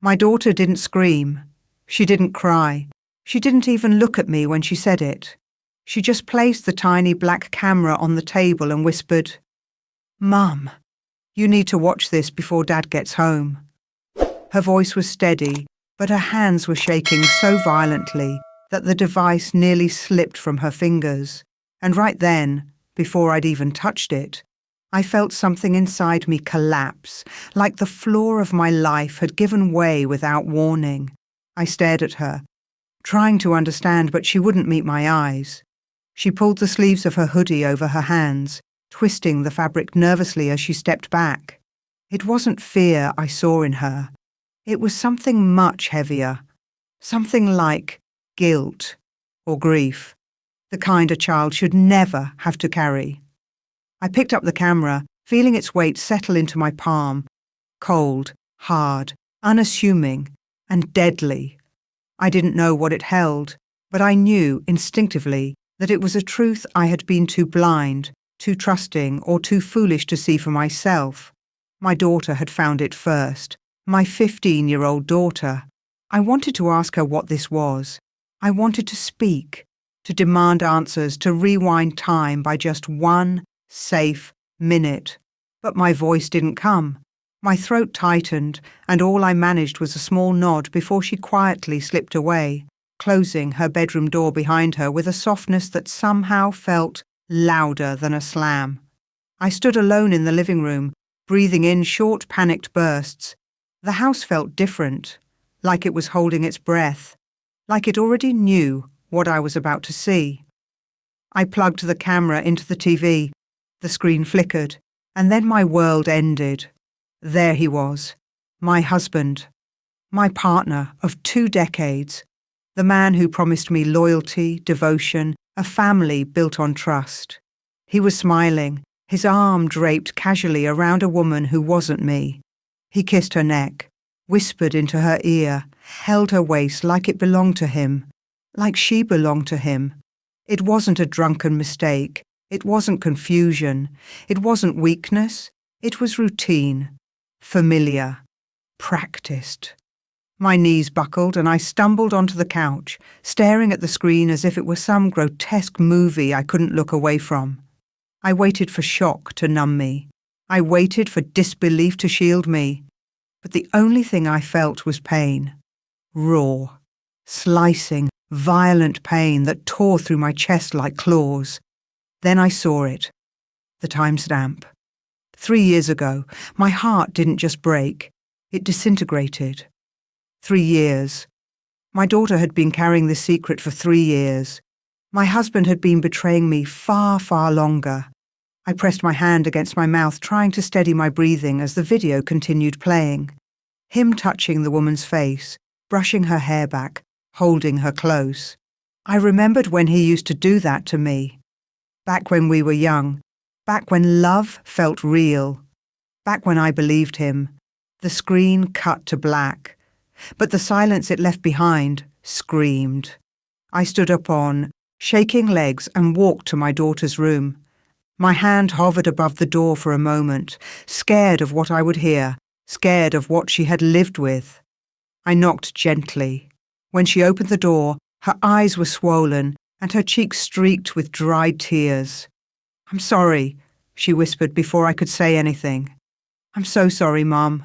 My daughter didn't scream. She didn't cry. She didn't even look at me when she said it. She just placed the tiny black camera on the table and whispered, "Mum, you need to watch this before Dad gets home." Her voice was steady, but her hands were shaking so violently that the device nearly slipped from her fingers. And right then, before I'd even touched it, I felt something inside me collapse, like the floor of my life had given way without warning. I stared at her, trying to understand, but she wouldn't meet my eyes. She pulled the sleeves of her hoodie over her hands, twisting the fabric nervously as she stepped back. It wasn't fear I saw in her. It was something much heavier. Something like guilt or grief, the kind a child should never have to carry. I picked up the camera, feeling its weight settle into my palm, cold, hard, unassuming, and deadly. I didn't know what it held, but I knew instinctively that it was a truth I had been too blind, too trusting, or too foolish to see for myself. My daughter had found it first, my 15-year-old daughter. I wanted to ask her what this was. I wanted to speak, to demand answers, to rewind time by just one safe minute. But my voice didn't come. My throat tightened, and all I managed was a small nod before she quietly slipped away, closing her bedroom door behind her with a softness that somehow felt louder than a slam. I stood alone in the living room, breathing in short, panicked bursts. The house felt different, like it was holding its breath, like it already knew what I was about to see. I plugged the camera into the TV. The screen flickered, and then my world ended. There he was, my husband, my partner of 2 decades, the man who promised me loyalty, devotion, a family built on trust. He was smiling, his arm draped casually around a woman who wasn't me. He kissed her neck, whispered into her ear, held her waist like it belonged to him, like she belonged to him. It wasn't a drunken mistake. It wasn't confusion. It wasn't weakness. It was routine, familiar, practiced. My knees buckled and I stumbled onto the couch, staring at the screen as if it were some grotesque movie I couldn't look away from. I waited for shock to numb me. I waited for disbelief to shield me. But the only thing I felt was pain. Raw, slicing, violent pain that tore through my chest like claws. Then I saw it. The timestamp. 3 years ago, my heart didn't just break. It disintegrated. 3 years. My daughter had been carrying this secret for 3 years. My husband had been betraying me far, far longer. I pressed my hand against my mouth, trying to steady my breathing as the video continued playing. Him touching the woman's face, brushing her hair back, holding her close. I remembered when he used to do that to me. Back when we were young. Back when love felt real. Back when I believed him. The screen cut to black. But the silence it left behind screamed. I stood up on shaking legs and walked to my daughter's room. My hand hovered above the door for a moment, scared of what I would hear, scared of what she had lived with. I knocked gently. When she opened the door, her eyes were swollen and her cheeks streaked with dried tears. "I'm sorry," she whispered before I could say anything. "I'm so sorry, Mum."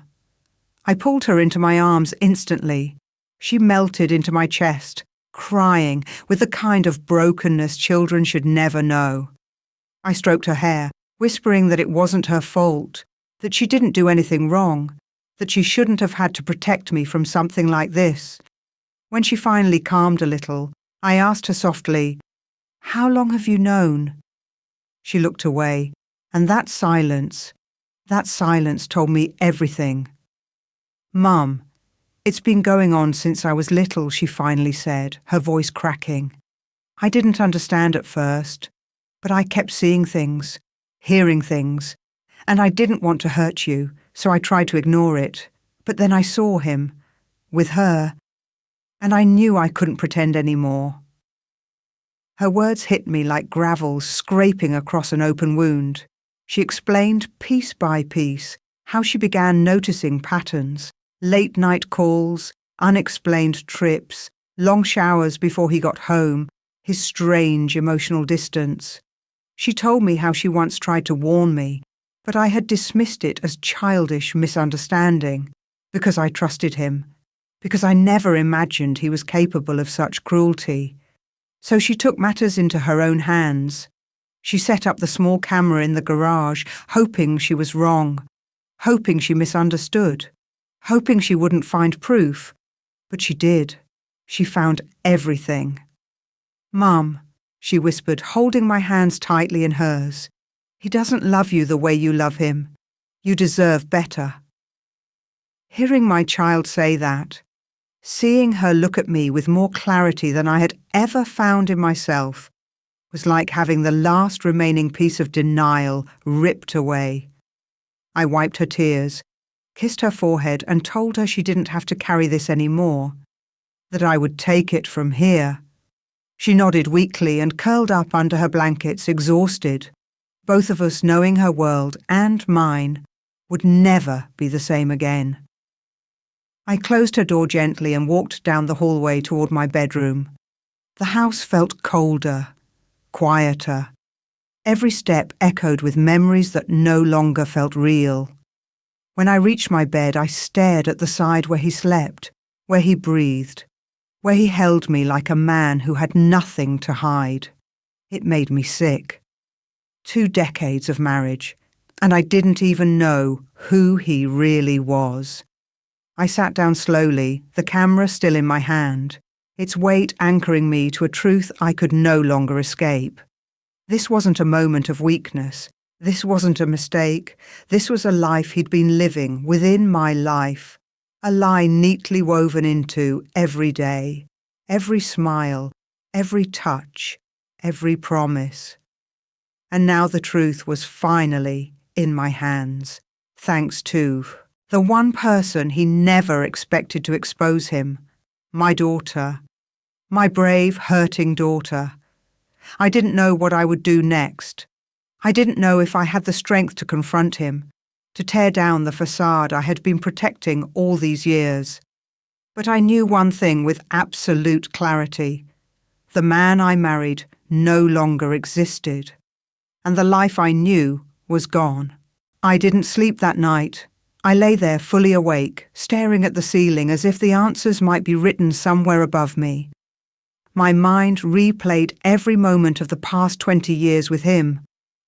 I pulled her into my arms instantly. She melted into my chest, crying with the kind of brokenness children should never know. I stroked her hair, whispering that it wasn't her fault, that she didn't do anything wrong, that she shouldn't have had to protect me from something like this. When she finally calmed a little, I asked her softly, "How long have you known?" She looked away, and that silence told me everything. "Mum, it's been going on since I was little," she finally said, her voice cracking. "I didn't understand at first, but I kept seeing things, hearing things, and I didn't want to hurt you, so I tried to ignore it. But then I saw him, with her, and I knew I couldn't pretend anymore." Her words hit me like gravel scraping across an open wound. She explained piece by piece how she began noticing patterns, Late night calls, unexplained trips, long showers before he got home, his strange emotional distance. She told me how she once tried to warn me, but I had dismissed it as childish misunderstanding because I trusted him, because I never imagined he was capable of such cruelty. So she took matters into her own hands. She set up the small camera in the garage, hoping she was wrong, hoping she misunderstood, hoping she wouldn't find proof. But she did. She found everything. "Mum," she whispered, holding my hands tightly in hers. "He doesn't love you the way you love him. You deserve better." Hearing my child say that, seeing her look at me with more clarity than I had ever found in myself, was like having the last remaining piece of denial ripped away. I wiped her tears, kissed her forehead, and told her she didn't have to carry this anymore, that I would take it from here. She nodded weakly and curled up under her blankets, exhausted, both of us knowing her world and mine would never be the same again. I closed her door gently and walked down the hallway toward my bedroom. The house felt colder, quieter. Every step echoed with memories that no longer felt real. When I reached my bed, I stared at the side where he slept, where he breathed, where he held me like a man who had nothing to hide. It made me sick. 2 decades of marriage, and I didn't even know who he really was. I sat down slowly, the camera still in my hand, its weight anchoring me to a truth I could no longer escape. This wasn't a moment of weakness. This wasn't a mistake. This was a life he'd been living within my life, a lie neatly woven into every day, every smile, every touch, every promise. And now the truth was finally in my hands, thanks to the one person he never expected to expose him, my daughter, my brave, hurting daughter. I didn't know what I would do next. I didn't know if I had the strength to confront him, to tear down the facade I had been protecting all these years. But I knew one thing with absolute clarity. The man I married no longer existed, and the life I knew was gone. I didn't sleep that night. I lay there fully awake, staring at the ceiling as if the answers might be written somewhere above me. My mind replayed every moment of the past 20 years with him,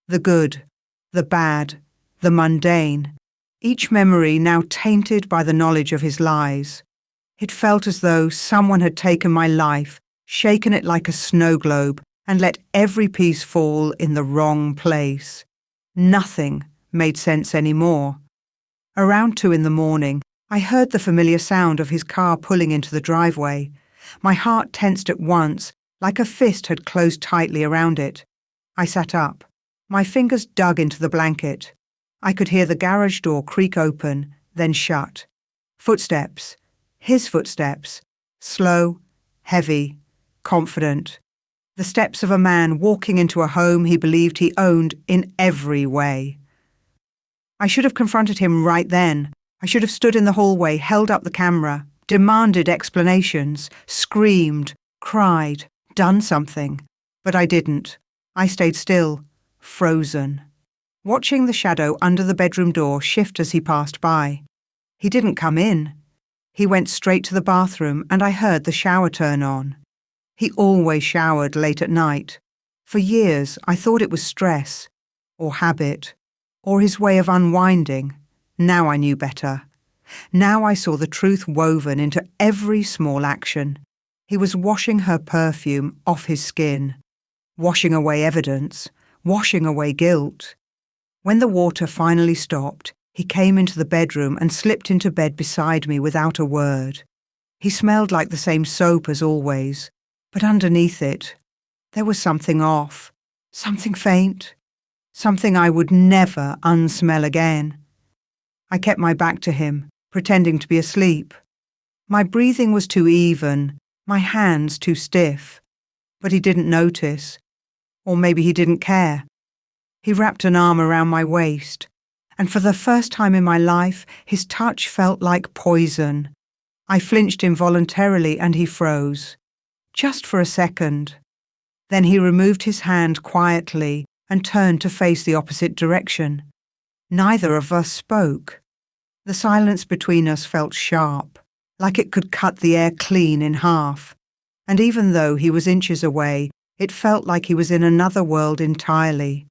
the good, the bad, the mundane, each memory now tainted by the knowledge of his lies. It felt as though someone had taken my life, shaken it like a snow globe, and let every piece fall in the wrong place. Nothing made sense anymore. Around 2 a.m, I heard the familiar sound of his car pulling into the driveway. My heart tensed at once, like a fist had closed tightly around it. I sat up. My fingers dug into the blanket. I could hear the garage door creak open, then shut. Footsteps. His footsteps. Slow, heavy, confident. The steps of a man walking into a home he believed he owned in every way. I should have confronted him right then. I should have stood in the hallway, held up the camera, demanded explanations, screamed, cried, done something. But I didn't. I stayed still, frozen, watching the shadow under the bedroom door shift as he passed by. He didn't come in. He went straight to the bathroom, and I heard the shower turn on. He always showered late at night. For years, I thought it was stress, or habit, or his way of unwinding. Now I knew better. Now I saw the truth woven into every small action. He was washing her perfume off his skin, washing away evidence, washing away guilt. When the water finally stopped, he came into the bedroom and slipped into bed beside me without a word. He smelled like the same soap as always, but underneath it, there was something off, something faint, something I would never unsmell again. I kept my back to him, pretending to be asleep. My breathing was too even, my hands too stiff. But he didn't notice, or maybe he didn't care. He wrapped an arm around my waist, and for the first time in my life, his touch felt like poison. I flinched involuntarily and he froze. Just for a second. Then he removed his hand quietly and turned to face the opposite direction. Neither of us spoke. The silence between us felt sharp, like it could cut the air clean in half. And even though he was inches away, it felt like he was in another world entirely.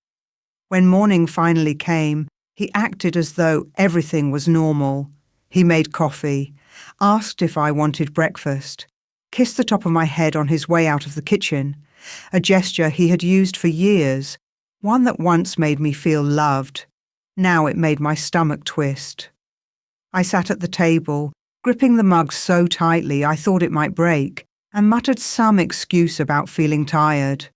When morning finally came, he acted as though everything was normal. He made coffee, asked if I wanted breakfast, kissed the top of my head on his way out of the kitchen, a gesture he had used for years, one that once made me feel loved. Now it made my stomach twist. I sat at the table, gripping the mug so tightly I thought it might break, and muttered some excuse about feeling tired.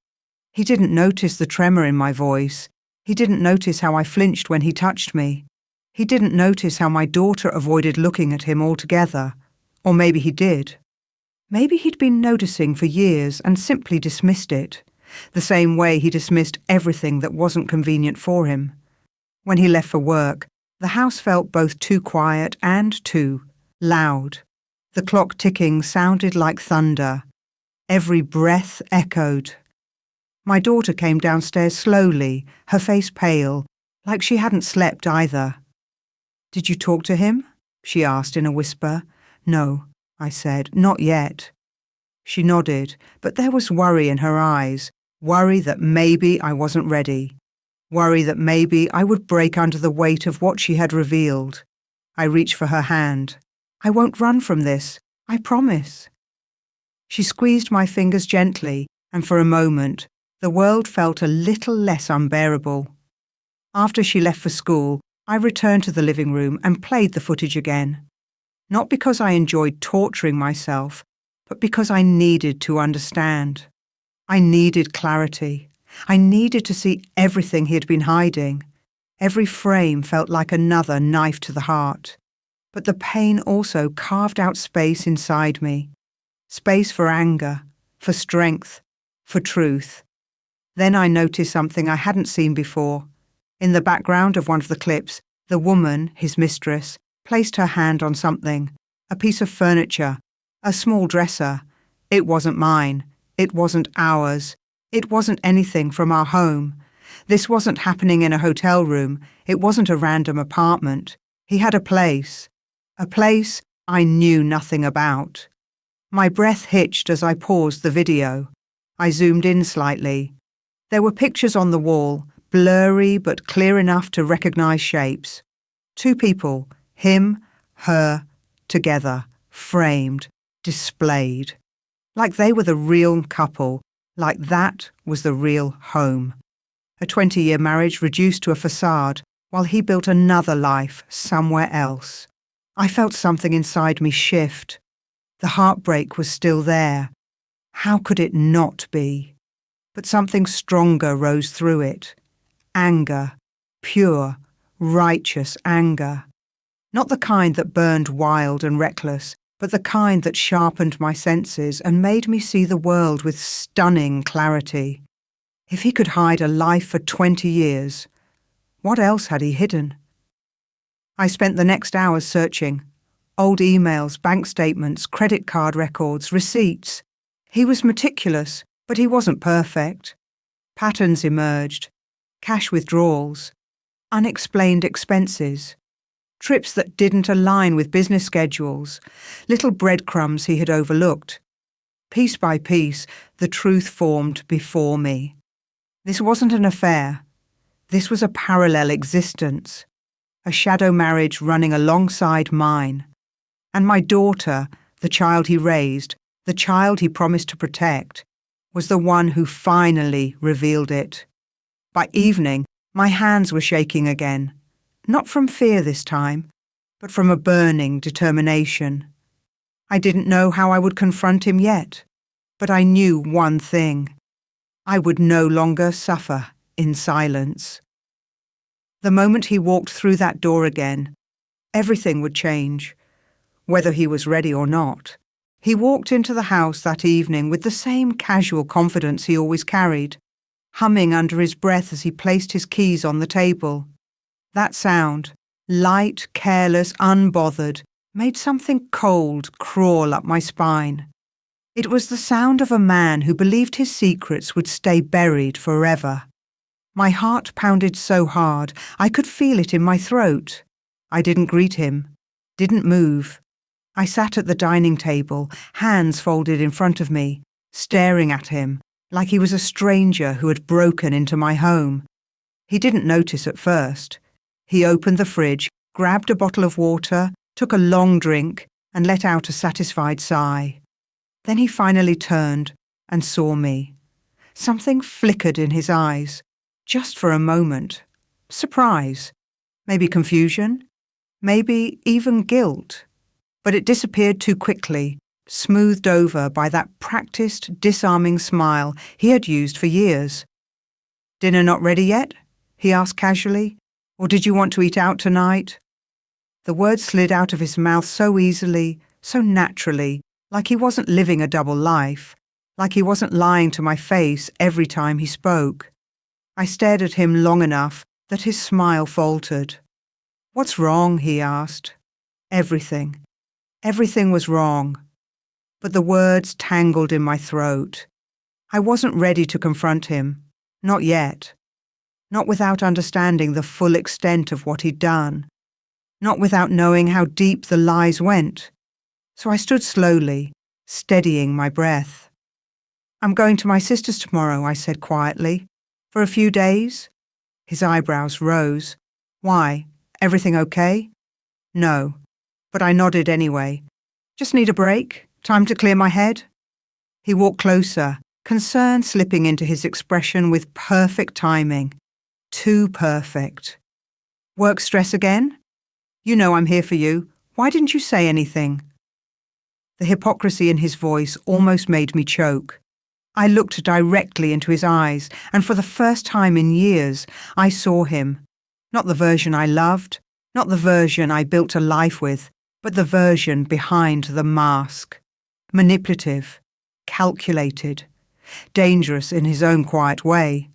He didn't notice the tremor in my voice. He didn't notice how I flinched when he touched me. He didn't notice how my daughter avoided looking at him altogether. Or maybe he did. Maybe he'd been noticing for years and simply dismissed it, the same way he dismissed everything that wasn't convenient for him. When he left for work, the house felt both too quiet and too loud. The clock ticking sounded like thunder. Every breath echoed. My daughter came downstairs slowly, her face pale, like she hadn't slept either. "Did you talk to him?" she asked in a whisper. "No," I said, "not yet." She nodded, but there was worry in her eyes, worry that maybe I wasn't ready, worry that maybe I would break under the weight of what she had revealed. I reached for her hand. "I won't run from this, I promise." She squeezed my fingers gently, and for a moment, the world felt a little less unbearable. After she left for school, I returned to the living room and played the footage again. Not because I enjoyed torturing myself, but because I needed to understand. I needed clarity. I needed to see everything he had been hiding. Every frame felt like another knife to the heart. But the pain also carved out space inside me. Space for anger, for strength, for truth. Then I noticed something I hadn't seen before. In the background of one of the clips, the woman, his mistress, placed her hand on something, a piece of furniture, a small dresser. It wasn't mine. It wasn't ours. It wasn't anything from our home. This wasn't happening in a hotel room. It wasn't a random apartment. He had a place I knew nothing about. My breath hitched as I paused the video. I zoomed in slightly. There were pictures on the wall, blurry but clear enough to recognize shapes. Two people, him, her, together, framed, displayed. Like they were the real couple, like that was the real home. A 20-year marriage reduced to a facade, while he built another life somewhere else. I felt something inside me shift. The heartbreak was still there. How could it not be? But something stronger rose through it. Anger. Pure, righteous anger. Not the kind that burned wild and reckless, but the kind that sharpened my senses and made me see the world with stunning clarity. If he could hide a life for 20 years, what else had he hidden? I spent the next hours searching. Old emails, bank statements, credit card records, receipts. He was meticulous, but he wasn't perfect. Patterns emerged. Cash withdrawals. Unexplained expenses. Trips that didn't align with business schedules. Little breadcrumbs he had overlooked. Piece by piece, the truth formed before me. This wasn't an affair. This was a parallel existence. A shadow marriage running alongside mine. And my daughter, the child he raised, the child he promised to protect, was the one who finally revealed it. By evening, my hands were shaking again. Not from fear this time, but from a burning determination. I didn't know how I would confront him yet, but I knew one thing. I would no longer suffer in silence. The moment he walked through that door again, everything would change, whether he was ready or not. He walked into the house that evening with the same casual confidence he always carried, humming under his breath as he placed his keys on the table. That sound, light, careless, unbothered, made something cold crawl up my spine. It was the sound of a man who believed his secrets would stay buried forever. My heart pounded so hard I could feel it in my throat. I didn't greet him, didn't move. I sat at the dining table, hands folded in front of me, staring at him like he was a stranger who had broken into my home. He didn't notice at first. He opened the fridge, grabbed a bottle of water, took a long drink, and let out a satisfied sigh. Then he finally turned and saw me. Something flickered in his eyes, just for a moment. Surprise, maybe confusion, maybe even guilt. But it disappeared too quickly, smoothed over by that practiced, disarming smile he had used for years. "Dinner not ready yet?" he asked casually. "Or did you want to eat out tonight?" The words slid out of his mouth so easily, so naturally, like he wasn't living a double life, like he wasn't lying to my face every time he spoke. I stared at him long enough that his smile faltered. "What's wrong?" he asked. Everything. Everything was wrong. But the words tangled in my throat. I wasn't ready to confront him. Not yet. Not without understanding the full extent of what he'd done. Not without knowing how deep the lies went. So I stood slowly, steadying my breath. "I'm going to my sister's tomorrow," I said quietly. "For a few days?" His eyebrows rose. "Why? Everything okay?" "No." But I nodded anyway. "Just need a break? Time to clear my head?" He walked closer, concern slipping into his expression with perfect timing. Too perfect. "Work stress again? You know I'm here for you. Why didn't you say anything?" The hypocrisy in his voice almost made me choke. I looked directly into his eyes, and for the first time in years, I saw him. Not the version I loved, not the version I built a life with, but the version behind the mask. Manipulative, calculated, dangerous in his own quiet way.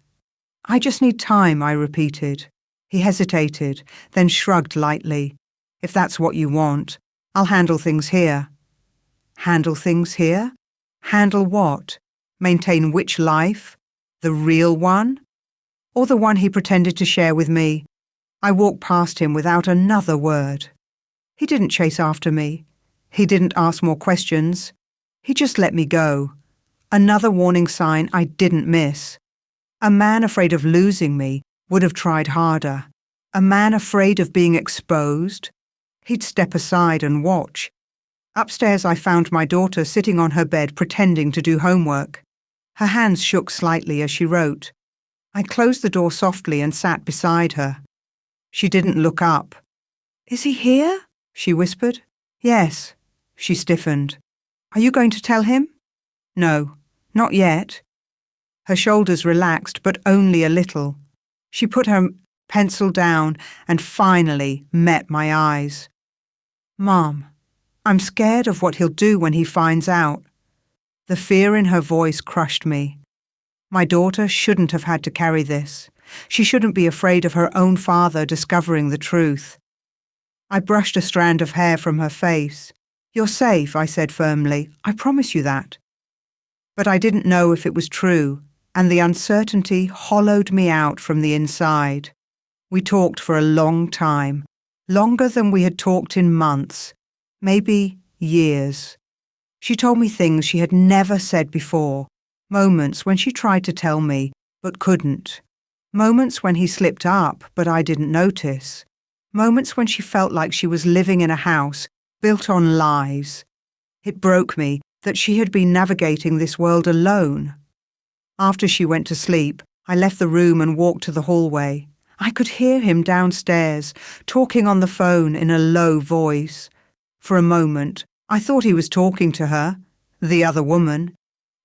"I just need time," I repeated. He hesitated, then shrugged lightly. "If that's what you want, I'll handle things here." Handle things here? Handle what? Maintain which life? The real one? Or the one he pretended to share with me? I walked past him without another word. He didn't chase after me. He didn't ask more questions. He just let me go. Another warning sign I didn't miss. A man afraid of losing me would have tried harder. A man afraid of being exposed? He'd step aside and watch. Upstairs I found my daughter sitting on her bed pretending to do homework. Her hands shook slightly as she wrote. I closed the door softly and sat beside her. She didn't look up. "Is he here?" she whispered. "Yes." She stiffened. "Are you going to tell him?" "No, not yet." Her shoulders relaxed, but only a little. She put her pencil down and finally met my eyes. "Mom, I'm scared of what he'll do when he finds out." The fear in her voice crushed me. My daughter shouldn't have had to carry this. She shouldn't be afraid of her own father discovering the truth. I brushed a strand of hair from her face. "You're safe," I said firmly. "I promise you that." But I didn't know if it was true, and the uncertainty hollowed me out from the inside. We talked for a long time, longer than we had talked in months, maybe years. She told me things she had never said before, moments when she tried to tell me, but couldn't. Moments when he slipped up, but I didn't notice. Moments when she felt like she was living in a house built on lies. It broke me that she had been navigating this world alone. After she went to sleep, I left the room and walked to the hallway. I could hear him downstairs, talking on the phone in a low voice. For a moment, I thought he was talking to her, the other woman.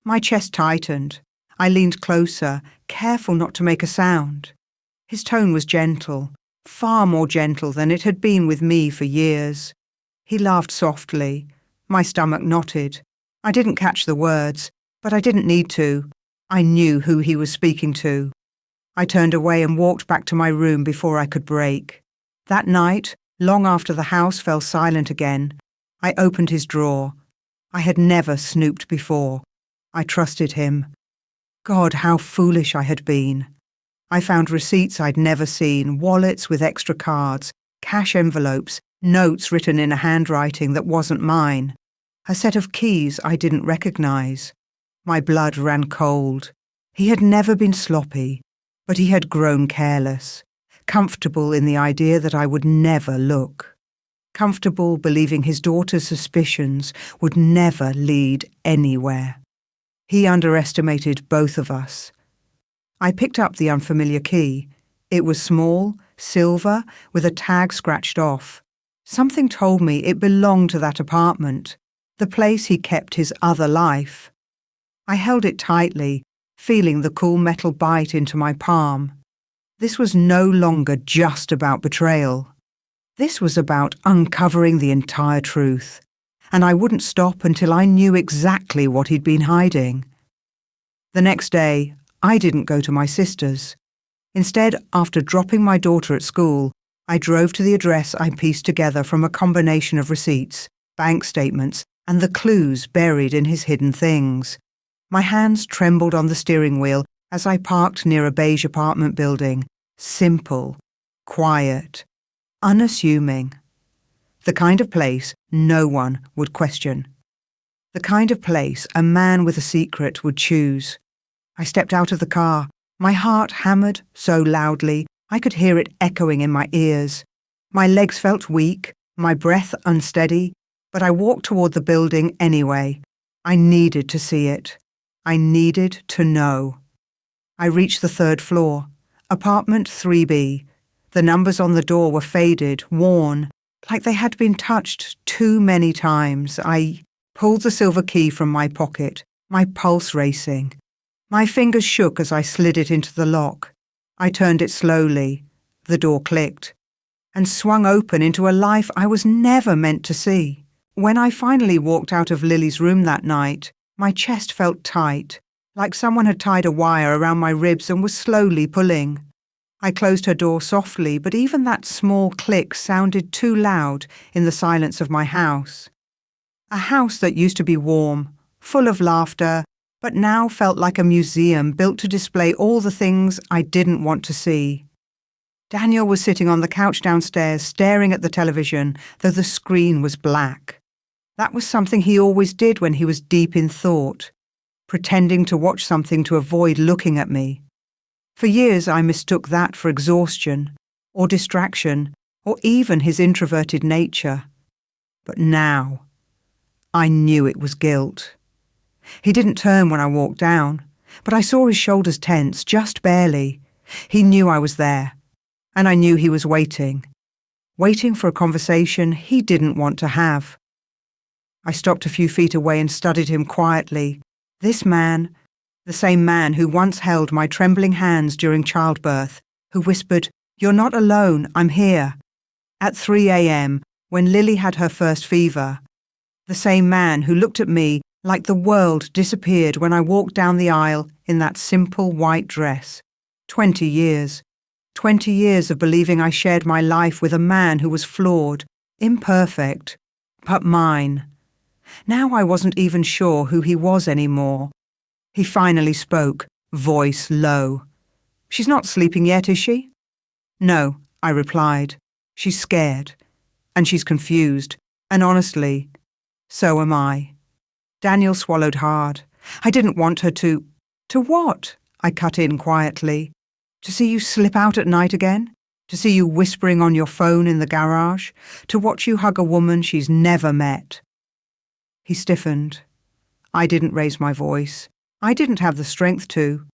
My chest tightened. I leaned closer, careful not to make a sound. His tone was gentle, far more gentle than it had been with me for years. He laughed softly. My stomach knotted. I didn't catch the words, but I didn't need to. I knew who he was speaking to. I turned away and walked back to my room before I could break. That night, long after the house fell silent again, I opened his drawer. I had never snooped before. I trusted him. God, how foolish I had been. I found receipts I'd never seen, wallets with extra cards, cash envelopes, notes written in a handwriting that wasn't mine, a set of keys I didn't recognize. My blood ran cold. He had never been sloppy, but he had grown careless, comfortable in the idea that I would never look, comfortable believing his daughter's suspicions would never lead anywhere. He underestimated both of us. I picked up the unfamiliar key. It was small, silver, with a tag scratched off. Something told me it belonged to that apartment, the place he kept his other life. I held it tightly, feeling the cool metal bite into my palm. This was no longer just about betrayal. This was about uncovering the entire truth, and I wouldn't stop until I knew exactly what he'd been hiding. The next day, I didn't go to my sister's. Instead, after dropping my daughter at school, I drove to the address I pieced together from a combination of receipts, bank statements, and the clues buried in his hidden things. My hands trembled on the steering wheel as I parked near a beige apartment building, simple, quiet, unassuming. The kind of place no one would question. The kind of place a man with a secret would choose. I stepped out of the car. My heart hammered so loudly I could hear it echoing in my ears. My legs felt weak, my breath unsteady, but I walked toward the building anyway. I needed to see it. I needed to know. I reached the third floor, apartment 3B. The numbers on the door were faded, worn, like they had been touched too many times. I pulled the silver key from my pocket, my pulse racing. My fingers shook as I slid it into the lock. I turned it slowly. The door clicked and swung open into a life I was never meant to see. When I finally walked out of Lily's room that night, my chest felt tight, like someone had tied a wire around my ribs and was slowly pulling. I closed her door softly, but even that small click sounded too loud in the silence of my house. A house that used to be warm, full of laughter, but now felt like a museum built to display all the things I didn't want to see. Daniel was sitting on the couch downstairs, staring at the television, though the screen was black. That was something he always did when he was deep in thought, pretending to watch something to avoid looking at me. For years I mistook that for exhaustion, or distraction, or even his introverted nature. But now, I knew it was guilt. He didn't turn when I walked down, but I saw his shoulders tense, just barely. He knew I was there, and I knew he was waiting for a conversation he didn't want to have. I stopped a few feet away and studied him quietly. This man, the same man who once held my trembling hands during childbirth, who whispered, "You're not alone, I'm here," at 3 a.m. when Lily had her first fever. The same man who looked at me like the world disappeared when I walked down the aisle in that simple white dress. 20 years. 20 years of believing I shared my life with a man who was flawed, imperfect, but mine. Now I wasn't even sure who he was anymore. He finally spoke, voice low. "She's not sleeping yet, is she?" "No," I replied. "She's scared, and she's confused, and honestly, so am I." Daniel swallowed hard. "I didn't want her to—" "To what?" I cut in quietly. "To see you slip out at night again? To see you whispering on your phone in the garage? To watch you hug a woman she's never met?" He stiffened. I didn't raise my voice. I didn't have the strength to.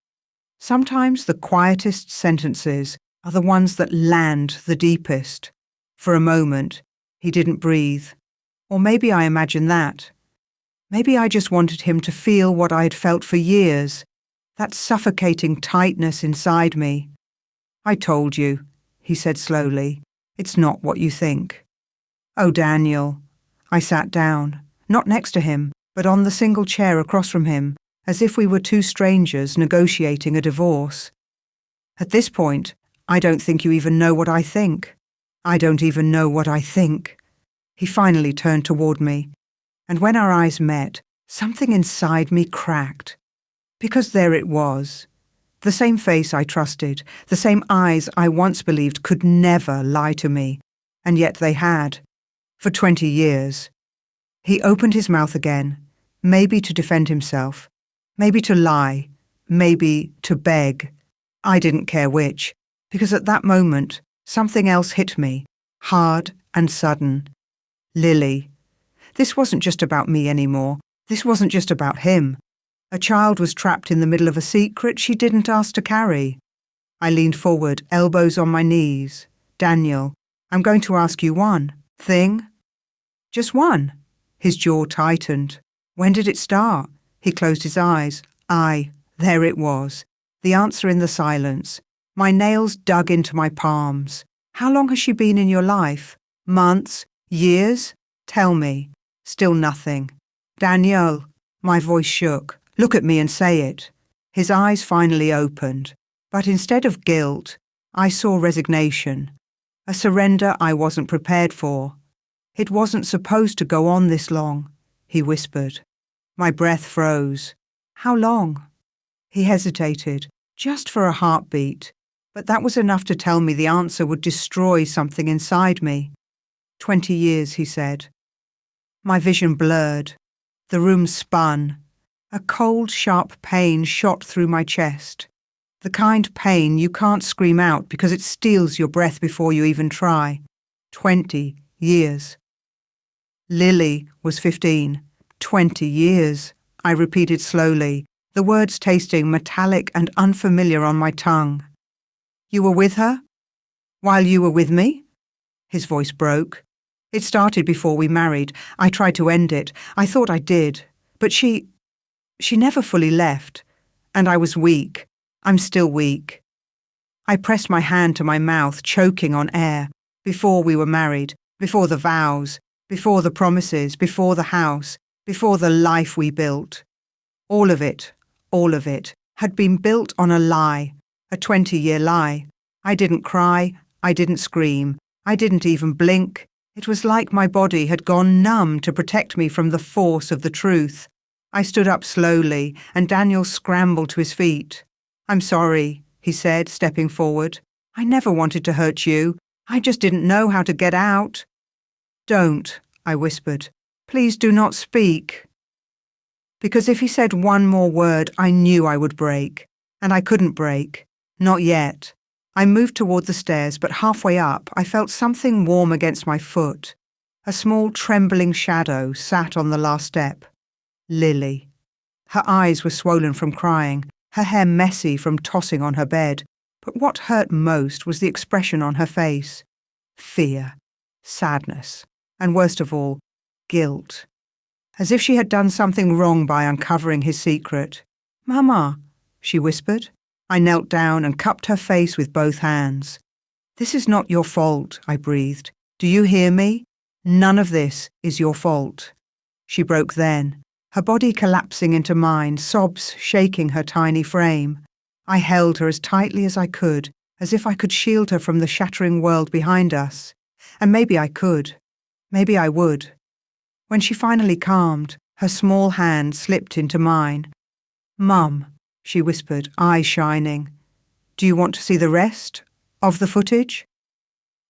Sometimes the quietest sentences are the ones that land the deepest. For a moment, he didn't breathe. Or maybe I imagined that. Maybe I just wanted him to feel what I had felt for years, that suffocating tightness inside me. "I told you," he said slowly. "It's not what you think." "Oh, Daniel." I sat down, not next to him, but on the single chair across from him, as if we were two strangers negotiating a divorce. "At this point, I don't think you even know what I think. I don't even know what I think. He finally turned toward me, and when our eyes met, something inside me cracked. Because there it was. The same face I trusted, the same eyes I once believed could never lie to me, and yet they had. For 20 years. He opened his mouth again, maybe to defend himself, maybe to lie, maybe to beg. I didn't care which, because at that moment, something else hit me, hard and sudden. Lily. This wasn't just about me anymore. This wasn't just about him. A child was trapped in the middle of a secret she didn't ask to carry. I leaned forward, elbows on my knees. Daniel, I'm going to ask you one thing. Just one. His jaw tightened. When did it start? He closed his eyes. There it was. The answer in the silence. My nails dug into my palms. How long has she been in your life? Months? Years? Tell me. Still nothing. Daniel. My voice shook. Look at me and say it. His eyes finally opened. But instead of guilt, I saw resignation. A surrender I wasn't prepared for. It wasn't supposed to go on this long, he whispered. My breath froze. How long? He hesitated, just for a heartbeat, but that was enough to tell me the answer would destroy something inside me. 20 years, he said. My vision blurred. The room spun. A cold, sharp pain shot through my chest. The kind pain you can't scream out because it steals your breath before you even try. 20 years. Lily was 15. 20 years, I repeated slowly, the words tasting metallic and unfamiliar on my tongue. You were with her? While you were with me? His voice broke. It started before we married. I tried to end it. I thought I did. But she never fully left. And I was weak. I'm still weak. I pressed my hand to my mouth, choking on air. Before we were married, before the vows, before the promises, before the house, before the life we built. All of it, had been built on a lie, a 20-year lie. I didn't cry, I didn't scream, I didn't even blink. It was like my body had gone numb to protect me from the force of the truth. I stood up slowly, and Daniel scrambled to his feet. I'm sorry, he said, stepping forward. I never wanted to hurt you. I just didn't know how to get out. Don't, I whispered. Please do not speak. Because if he said one more word, I knew I would break. And I couldn't break. Not yet. I moved toward the stairs, but halfway up, I felt something warm against my foot. A small trembling shadow sat on the last step. Lily. Her eyes were swollen from crying, her hair messy from tossing on her bed. But what hurt most was the expression on her face. Fear, sadness, and worst of all, guilt. As if she had done something wrong by uncovering his secret. Mama, she whispered. I knelt down and cupped her face with both hands. This is not your fault, I breathed. Do you hear me? None of this is your fault. She broke then, her body collapsing into mine, sobs shaking her tiny frame. I held her as tightly as I could, as if I could shield her from the shattering world behind us. And maybe I could. Maybe I would. When she finally calmed, her small hand slipped into mine. Mum, she whispered, eyes shining. Do you want to see the rest of the footage?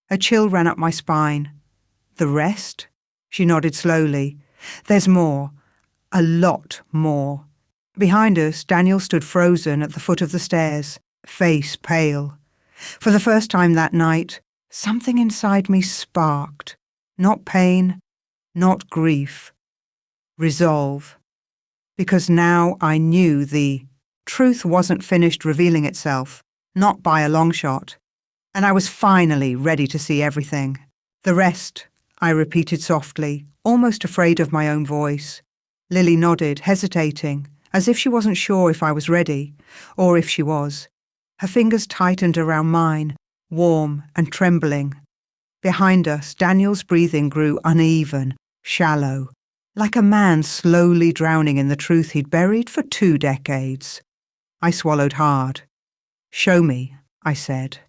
A chill ran up my spine. The rest? She nodded slowly. There's more. A lot more. Behind us, Daniel stood frozen at the foot of the stairs, face pale. For the first time that night, something inside me sparked. Not pain, not grief. Resolve. Because now I knew the truth wasn't finished revealing itself, not by a long shot. And I was finally ready to see everything. The rest, I repeated softly, almost afraid of my own voice. Lily nodded, hesitating, as if she wasn't sure if I was ready, or if she was. Her fingers tightened around mine, warm and trembling. Behind us, Daniel's breathing grew uneven, shallow, like a man slowly drowning in the truth he'd buried for 2 decades. I swallowed hard. Show me, I said.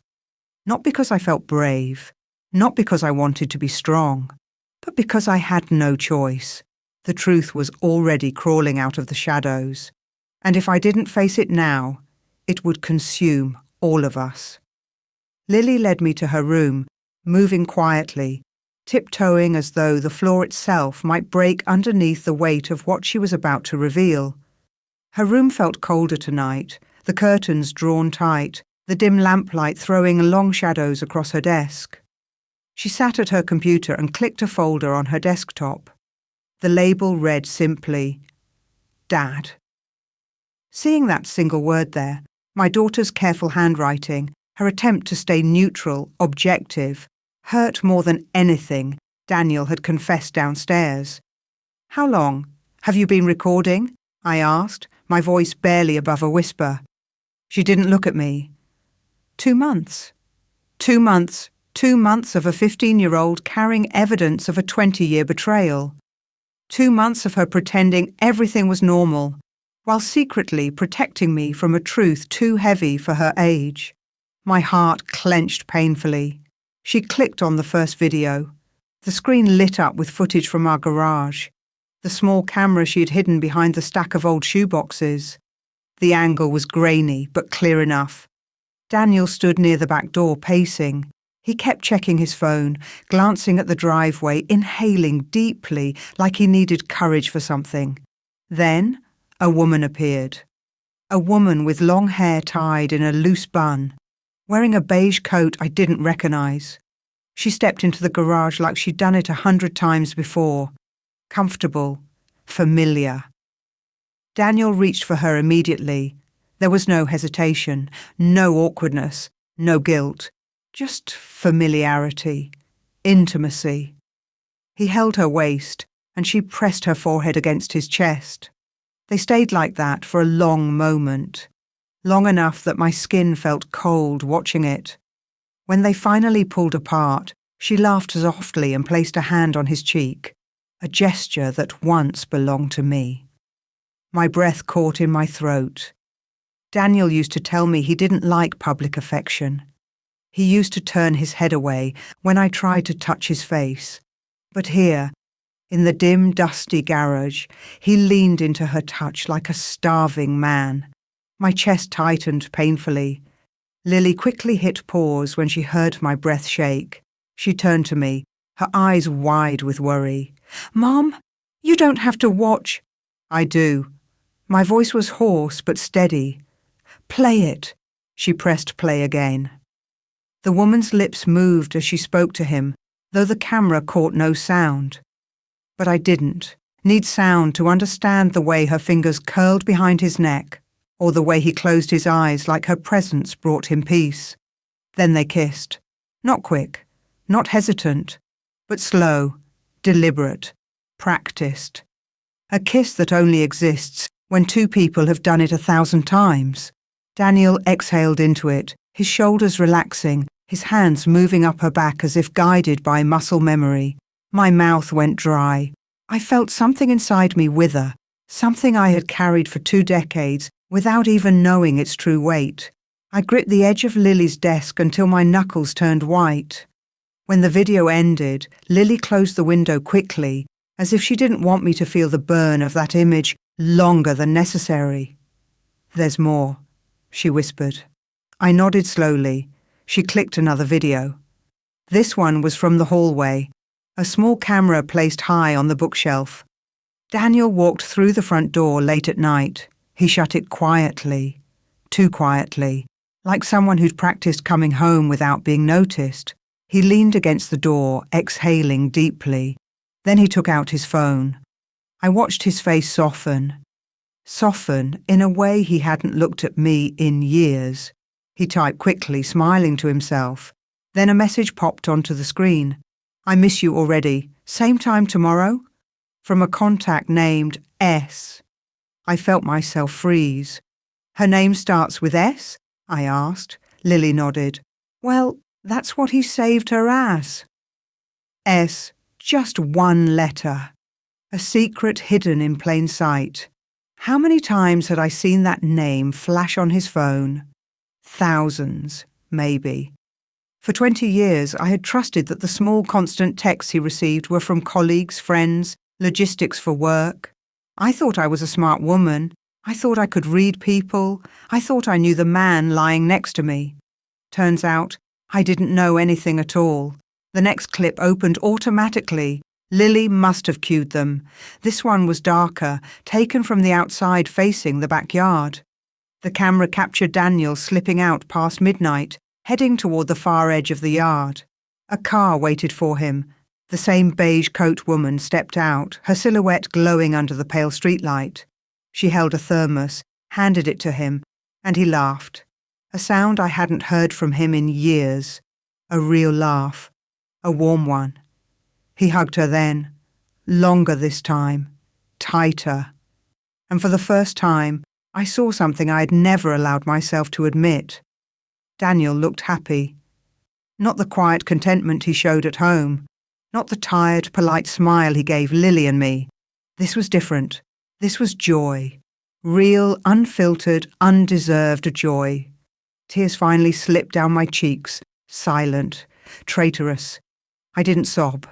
Not because I felt brave, Not because I wanted to be strong, but because I had no choice. The truth was already crawling out of the shadows, and if I didn't face it now, it would consume all of us. Lily led me to her room, moving quietly, tiptoeing as though the floor itself might break underneath the weight of what she was about to reveal. Her room felt colder tonight, the curtains drawn tight, the dim lamplight throwing long shadows across her desk. She sat at her computer and clicked a folder on her desktop. The label read simply, Dad. Seeing that single word there, my daughter's careful handwriting, her attempt to stay neutral, objective, hurt more than anything Daniel had confessed downstairs. How long? Have you been recording? I asked, my voice barely above a whisper. She didn't look at me. 2 months. 2 months. 2 months of a 15-year-old carrying evidence of a 20-year betrayal. 2 months of her pretending everything was normal, while secretly protecting me from a truth too heavy for her age. My heart clenched painfully. She clicked on the first video. The screen lit up with footage from our garage, the small camera she had hidden behind the stack of old shoeboxes. The angle was grainy, but clear enough. Daniel stood near the back door, pacing. He kept checking his phone, glancing at the driveway, inhaling deeply, like he needed courage for something. Then, a woman appeared. A woman with long hair tied in a loose bun, wearing a beige coat I didn't recognize. She stepped into the garage like she'd done it 100 times before. Comfortable, familiar. Daniel reached for her immediately. There was no hesitation, no awkwardness, no guilt, just familiarity, intimacy. He held her waist, and she pressed her forehead against his chest. They stayed like that for a long moment, long enough that my skin felt cold watching it. When they finally pulled apart, she laughed softly and placed a hand on his cheek, a gesture that once belonged to me. My breath caught in my throat. Daniel used to tell me he didn't like public affection. He used to turn his head away when I tried to touch his face. But here, in the dim, dusty garage, he leaned into her touch like a starving man. My chest tightened painfully. Lily quickly hit pause when she heard my breath shake. She turned to me, her eyes wide with worry. "Mom, you don't have to watch." "I do." My voice was hoarse but steady. "Play it." She pressed play again. The woman's lips moved as she spoke to him, though the camera caught no sound. But I didn't need sound to understand the way her fingers curled behind his neck, or the way he closed his eyes like her presence brought him peace. Then they kissed. Not quick, not hesitant, but slow, deliberate, practiced. A kiss that only exists when two people have done it 1,000 times. Daniel exhaled into it, his shoulders relaxing, his hands moving up her back as if guided by muscle memory. My mouth went dry. I felt something inside me wither, something I had carried for 2 decades without even knowing its true weight. I gripped the edge of Lily's desk until my knuckles turned white. When the video ended, Lily closed the window quickly, as if she didn't want me to feel the burn of that image longer than necessary. "There's more," she whispered. I nodded slowly. She clicked another video. This one was from the hallway, a small camera placed high on the bookshelf. Daniel walked through the front door late at night. He shut it quietly, too quietly, like someone who'd practiced coming home without being noticed. He leaned against the door, exhaling deeply. Then he took out his phone. I watched his face soften in a way he hadn't looked at me in years. He typed quickly, smiling to himself. Then a message popped onto the screen. "I miss you already. Same time tomorrow?" From a contact named S. I felt myself freeze. "Her name starts with S?" I asked. Lily nodded. "Well, that's what he saved her as." S, just one letter. A secret hidden in plain sight. How many times had I seen that name flash on his phone? Thousands, maybe. For 20 years, I had trusted that the small constant texts he received were from colleagues, friends, logistics for work. I thought I was a smart woman. I thought I could read people. I thought I knew the man lying next to me. Turns out, I didn't know anything at all. The next clip opened automatically. Lily must have cued them. This one was darker, taken from the outside facing the backyard. The camera captured Daniel slipping out past midnight, heading toward the far edge of the yard. A car waited for him. The same beige coat woman stepped out, her silhouette glowing under the pale streetlight. She held a thermos, handed it to him, and he laughed. A sound I hadn't heard from him in years. A real laugh. A warm one. He hugged her then. Longer this time. Tighter. And for the first time, I saw something I had never allowed myself to admit. Daniel looked happy. Not the quiet contentment he showed at home. Not the tired, polite smile he gave Lily and me. This was different. This was joy. Real, unfiltered, undeserved joy. Tears finally slipped down my cheeks, silent, traitorous. I didn't sob.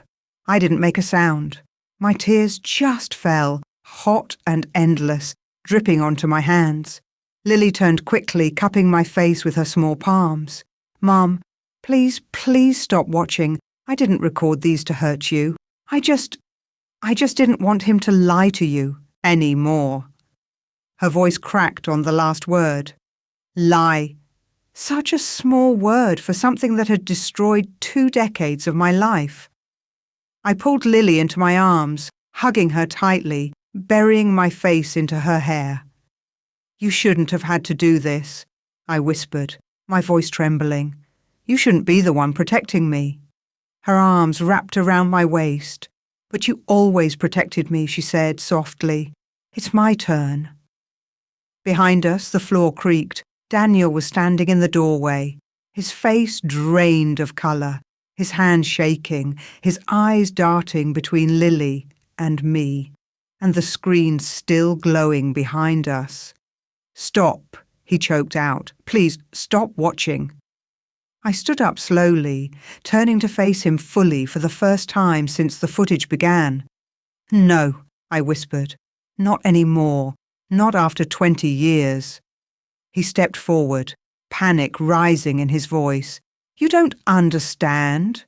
I didn't make a sound. My tears just fell, hot and endless, dripping onto my hands. Lily turned quickly, cupping my face with her small palms. "Mum, please stop watching. I didn't record these to hurt you. I just didn't want him to lie to you anymore." Her voice cracked on the last word. Lie. Such a small word for something that had destroyed 2 decades of my life. I pulled Lily into my arms, hugging her tightly, burying my face into her hair. "You shouldn't have had to do this," I whispered, my voice trembling. "You shouldn't be the one protecting me." Her arms wrapped around my waist. "But you always protected me," she said softly. "It's my turn." Behind us, the floor creaked. Daniel was standing in the doorway, his face drained of colour, his hands shaking, his eyes darting between Lily and me, and the screen still glowing behind us. "Stop," he choked out. "Please, stop watching." I stood up slowly, turning to face him fully for the first time since the footage began. "No," I whispered. "Not anymore. Not after 20 years. He stepped forward, panic rising in his voice. "You don't understand."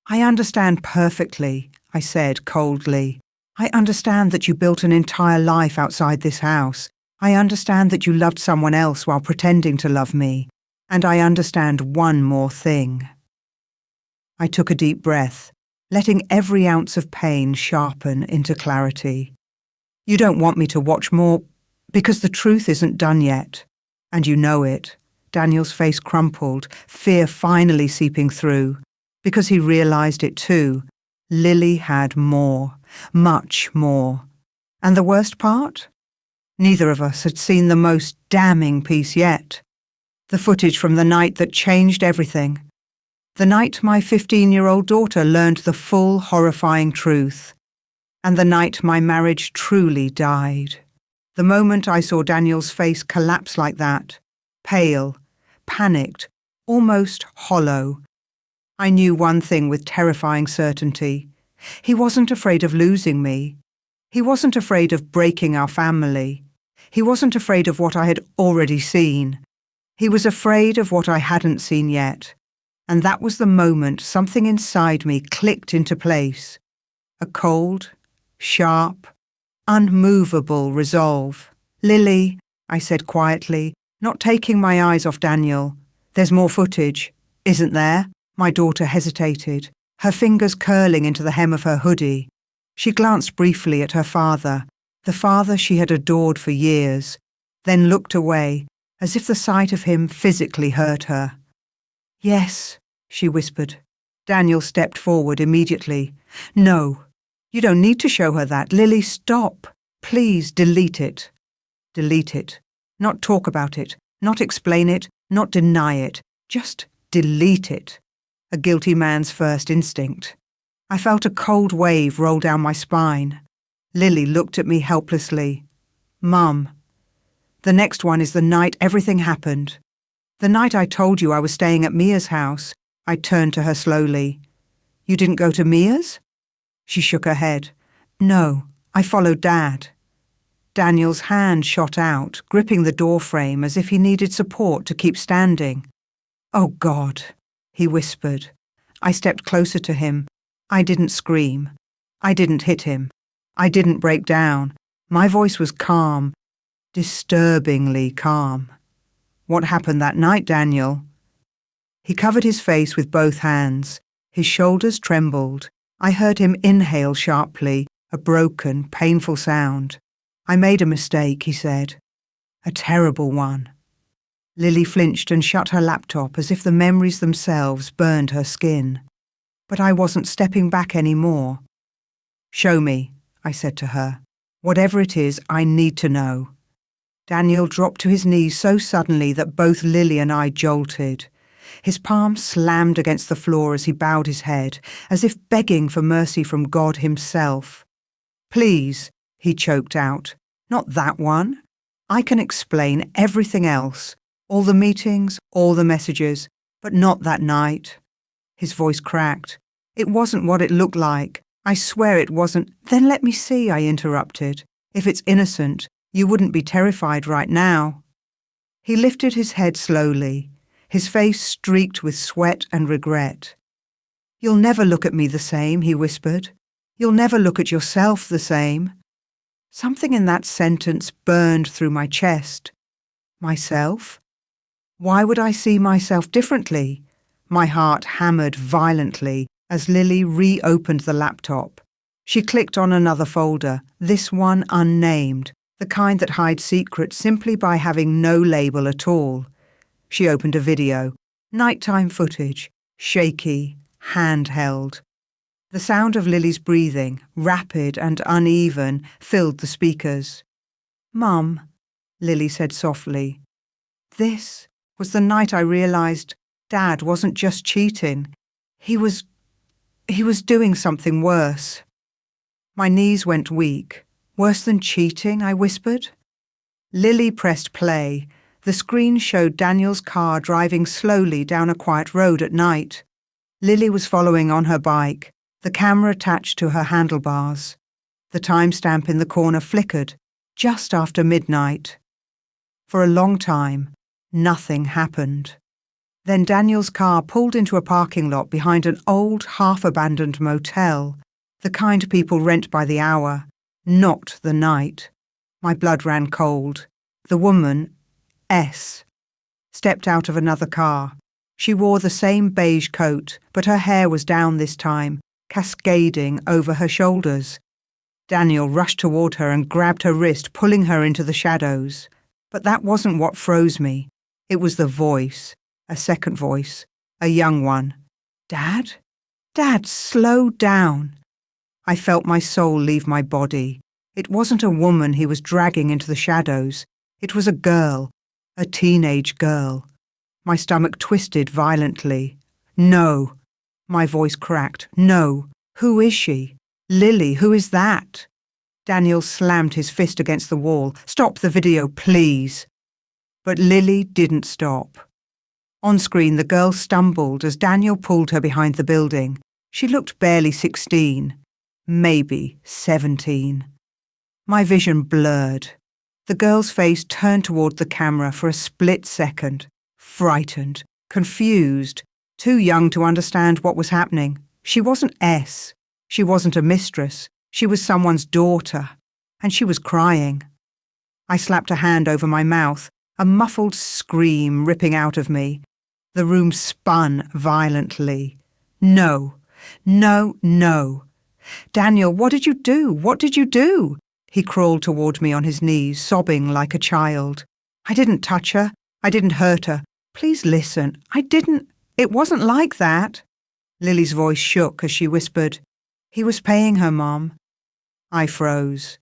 "I understand perfectly," I said coldly. "I understand that you built an entire life outside this house. I understand that you loved someone else while pretending to love me. And I understand one more thing." I took a deep breath, letting every ounce of pain sharpen into clarity. "You don't want me to watch more because the truth isn't done yet. And you know it." Daniel's face crumpled, fear finally seeping through. Because he realized it too. Lily had more, much more. And the worst part? Neither of us had seen the most damning piece yet. The footage from the night that changed everything. The night my 15-year-old daughter learned the full horrifying truth. And the night my marriage truly died. The moment I saw Daniel's face collapse like that, pale, panicked, almost hollow, I knew one thing with terrifying certainty. He wasn't afraid of losing me. He wasn't afraid of breaking our family. He wasn't afraid of what I had already seen. He was afraid of what I hadn't seen yet. And that was the moment something inside me clicked into place. A cold, sharp, unmovable resolve. "Lily," I said quietly, not taking my eyes off Daniel. "There's more footage, isn't there?" My daughter hesitated, her fingers curling into the hem of her hoodie. She glanced briefly at her father, the father she had adored for years, then looked away, as if the sight of him physically hurt her. "Yes," she whispered. Daniel stepped forward immediately. "No, you don't need to show her that. Lily, stop. Please delete it." Delete it. Not talk about it. Not explain it. Not deny it. Just delete it. A guilty man's first instinct. I felt a cold wave roll down my spine. Lily looked at me helplessly. "Mum, the next one is the night everything happened. The night I told you I was staying at Mia's house. I turned to her slowly. You didn't go to Mia's? She shook her head. No, I followed Dad. Daniel's hand shot out, gripping the doorframe as if he needed support to keep standing. Oh, God, he whispered. I stepped closer to him. I didn't scream. I didn't hit him. I didn't break down. My voice was calm, disturbingly calm. What happened that night, Daniel? He covered his face with both hands. His shoulders trembled. I heard him inhale sharply, a broken, painful sound. I made a mistake, he said. A terrible one. Lily flinched and shut her laptop as if the memories themselves burned her skin. But I wasn't stepping back anymore. Show me, I said to her. Whatever it is, I need to know. Daniel dropped to his knees so suddenly that both Lily and I jolted. His palms slammed against the floor as he bowed his head, as if begging for mercy from God himself. Please, he choked out. Not that one. I can explain everything else, all the meetings, all the messages, but not that night. His voice cracked. It wasn't what it looked like. I swear it wasn't. Then let me see, I interrupted. If it's innocent, you wouldn't be terrified right now. He lifted his head slowly, his face streaked with sweat and regret. You'll never look at me the same, he whispered. You'll never look at yourself the same. Something in that sentence burned through my chest. Myself? Why would I see myself differently? My heart hammered violently as Lily reopened the laptop. She clicked on another folder, this one unnamed, the kind that hides secrets simply by having no label at all. She opened a video, nighttime footage, shaky, handheld. The sound of Lily's breathing, rapid and uneven, filled the speakers. Mum, Lily said softly, this was the night I realised Dad wasn't just cheating. He was doing something worse. My knees went weak. Worse than cheating, I whispered. Lily pressed play. The screen showed Daniel's car driving slowly down a quiet road at night. Lily was following on her bike, the camera attached to her handlebars. The timestamp in the corner flickered, just after midnight. For a long time, nothing happened. Then Daniel's car pulled into a parking lot behind an old, half-abandoned motel, the kind people rent by the hour, not the night. My blood ran cold. The woman, S, stepped out of another car. She wore the same beige coat, but her hair was down this time, cascading over her shoulders. Daniel rushed toward her and grabbed her wrist, pulling her into the shadows. But that wasn't what froze me. It was the voice, a second voice, a young one. Dad? Dad, slow down. I felt my soul leave my body. It wasn't a woman he was dragging into the shadows. It was a girl, a teenage girl. My stomach twisted violently. No. My voice cracked. No. Who is she? Lily, who is that? Daniel slammed his fist against the wall. Stop the video, please. But Lily didn't stop. On screen, the girl stumbled as Daniel pulled her behind the building. She looked barely 16, maybe 17. My vision blurred. The girl's face turned toward the camera for a split second, frightened, confused, too young to understand what was happening. She wasn't S. She wasn't a mistress. She was someone's daughter, and she was crying. I slapped a hand over my mouth, a muffled scream ripping out of me. The room spun violently. No, no, no. Daniel, what did you do? What did you do? He crawled toward me on his knees, sobbing like a child. I didn't touch her. I didn't hurt her. Please listen. I didn't. It wasn't like that. Lily's voice shook as she whispered, He was paying her, Mom. I froze.